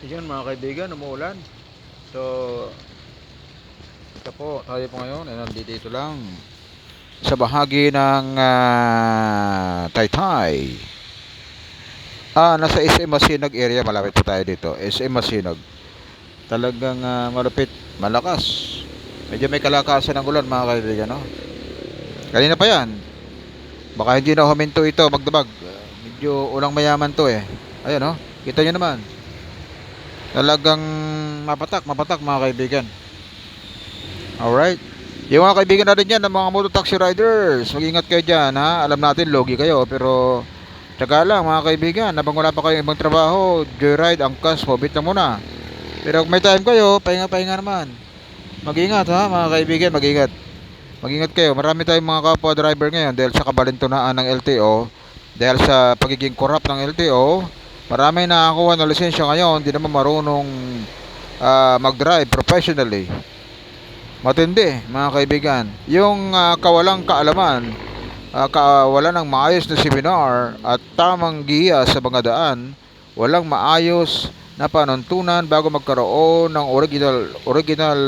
Yun mga kaibigan, umuulan. So, ito po, tayo po ngayon ay nandito lang sa bahagi ng Taytay. Nasa SM Masinag area, malapit po tayo dito. SM Masinag. Talagang malupit, malakas. Medyo may kalakasan ng ulan mga kaibigan, no? Kanina pa yan. Baka hindi na huminto ito, magdabag. Medyo ulang mayaman to eh. Ayan, no? Kita nyo naman. Talagang mapatak mga kaibigan. Alright. Yung mga kaibigan natin dyan ng mga mototaxi riders, mag-ingat kayo dyan ha. Alam natin, logi kayo. Pero, tsaga lang mga kaibigan. Habang wala pa kayong ibang trabaho, joyride, angkas, hobit lang muna. Pero kung may time kayo, pahinga-pahinga naman. Mag-ingat ha mga kaibigan, mag-ingat. Mag-ingat kayo. Marami tayong mga kapwa driver ngayon dahil sa kabalintunaan ng LTO. Dahil sa pagiging corrupt ng LTO. Marami nakakuha ng lisensya ngayon, hindi naman marunong mag-drive professionally. Matindi mga kaibigan. Yung kawalang kaalaman, kawalan ng maayos na seminar at tamang giya sa mga daan, walang maayos na panuntunan bago magkaroon ng original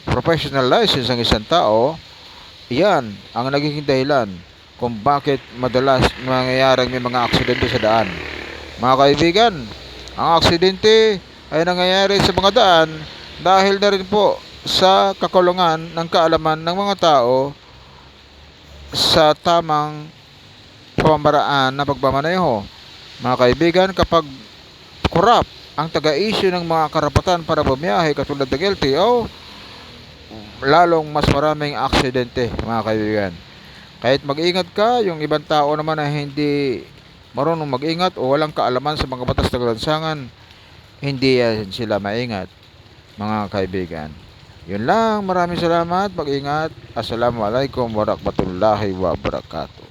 professional license ng isang tao. Iyan ang nagiging dahilan kung bakit madalas mangyayaring may mga aksidente sa daan. Mga kaibigan, ang aksidente ay nangyayari sa mga daan dahil na rin po sa kakulangan ng kaalaman ng mga tao sa tamang pamamaraan ng pagmamaneho. Mga kaibigan, kapag korap ang taga-issue ng mga karapatan para bumiyahe katulad ng LTO, lalong mas maraming aksidente mga kaibigan. Kahit mag-ingat ka, yung ibang tao naman na hindi marunong mag-ingat o walang kaalaman sa mga batas ng lansangan, hindi yan sila maingat mga kaibigan. Yun lang, maraming salamat, mag-ingat. Assalamualaikum warahmatullahi wabarakatuh.